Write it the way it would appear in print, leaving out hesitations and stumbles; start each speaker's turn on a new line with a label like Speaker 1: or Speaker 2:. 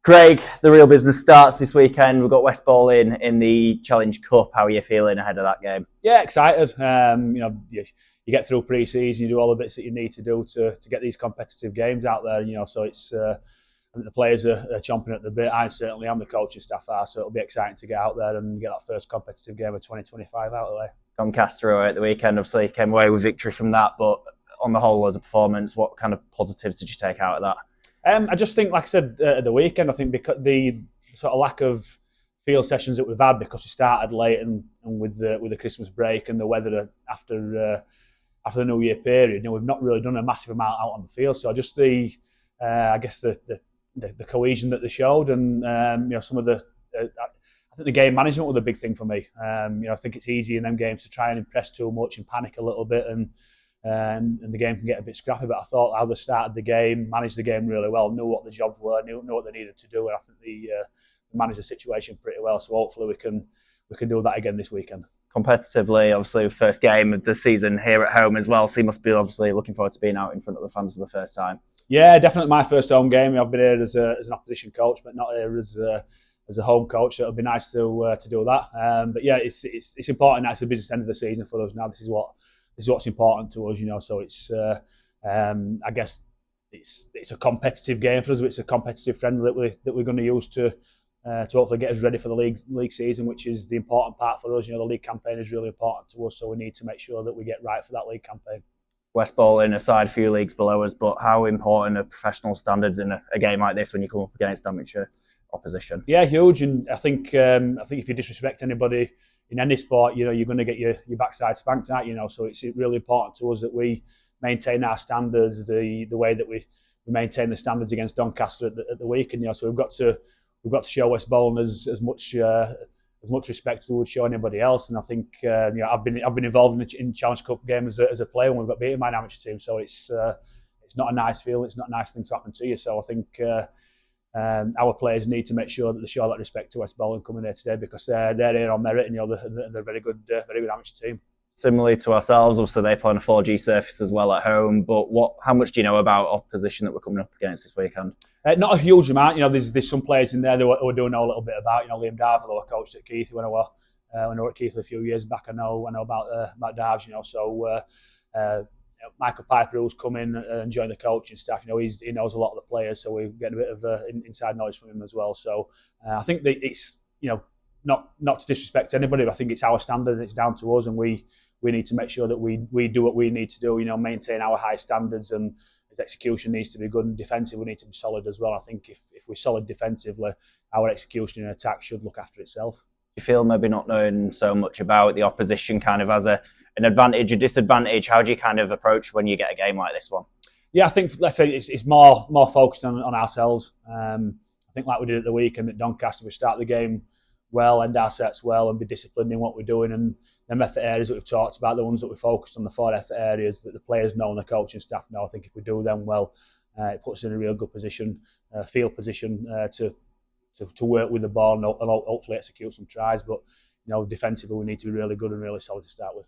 Speaker 1: Craig, the real business starts this weekend. We've got West Ball in the Challenge Cup. How are you feeling ahead of that game?
Speaker 2: Yeah, excited. You get through pre-season, you do all the bits that you need to do to get these competitive games out there. So it's I think the players are chomping at the bit. I certainly am. The coaching staff are, so it'll be exciting to get out there and get that first competitive game of 2025 out of the way.
Speaker 1: Doncaster away at the weekend, obviously came away with victory from that, but on the whole, as a performance, what kind of positives did you take out of that?
Speaker 2: I just think, like I said at the weekend, I think because the sort of lack of field sessions that we've had because we started late and with the Christmas break and the weather after the New Year period, we've not really done a massive amount out on the field. So just I guess the cohesion that they showed and some of the. I think the game management was a big thing for me. I think it's easy in them games to try and impress too much and panic a little bit and the game can get a bit scrappy. But I thought how they started the game, managed the game really well, knew what the jobs were, knew what they needed to do, and I think they managed the situation pretty well. So hopefully we can do that again this weekend.
Speaker 1: Competitively, obviously, first game of the season here at home as well. So you must be obviously looking forward to being out in front of the fans for the first time.
Speaker 2: Yeah, definitely my first home game. I've been here as an opposition coach, but not here as a home coach. So it'll be nice to do that. But yeah, it's important. That's the business end of the season for us now. This is what's important to us, So it's I guess it's a competitive game for us. It's a competitive friendly that we're going to use to hopefully get us ready for the league season, which is the important part for us. The league campaign is really important to us, so we need to make sure that we get right for that league campaign.
Speaker 1: West Ball in a side, a few leagues below us, but how important are professional standards in a game like this when you come up against amateur opposition?
Speaker 2: Yeah, huge. And I think if you disrespect anybody in any sport, you're going to get your backside spanked at. So it's really important to us that we maintain our standards, the way that we maintain the standards against Doncaster at the weekend. So we've got to show West Ball as much respect as we would show anybody else. And I think I've been involved in Challenge Cup game as a player when we've got beaten by an amateur team. So it's not a nice feeling. It's not a nice thing to happen to you. So I think our players need to make sure that they show that respect to West Ball and coming here today because they're here on merit and they're a very good amateur team.
Speaker 1: Similarly to ourselves, obviously they play on a 4G surface as well at home. But how much do you know about opposition that we're coming up against this weekend?
Speaker 2: Not a huge amount. There's some players in there that we do know a little bit about. Lingard, who I coached at Keith when I was at Keith a few years back. I know about Darves. So Michael Piper, who's come in and joined the coaching staff, he knows a lot of the players, so we get a bit of inside knowledge from him as well. So I think that it's not to disrespect anybody, but I think it's our standard and it's down to us, and we need to make sure that we do what we need to do. Maintain our high standards, and his execution needs to be good, and defensive we need to be solid as well. I think if we're solid defensively, our execution and attack should look after itself.
Speaker 1: You feel maybe not knowing so much about the opposition kind of as an advantage, a disadvantage? How do you kind of approach when you get a game like this one?
Speaker 2: Yeah, I think let's say it's more focused on ourselves. I think like we did at the weekend at Doncaster, we start the game well, end our sets well, and be disciplined in what we're doing. And the effort areas that we've talked about, the ones that we focused on, the 4 effort areas that the players know and the coaching staff know. I think if we do them well, it puts us in a real good position, field position to work with the ball and hopefully execute some tries. But defensively, we need to be really good and really solid to start with.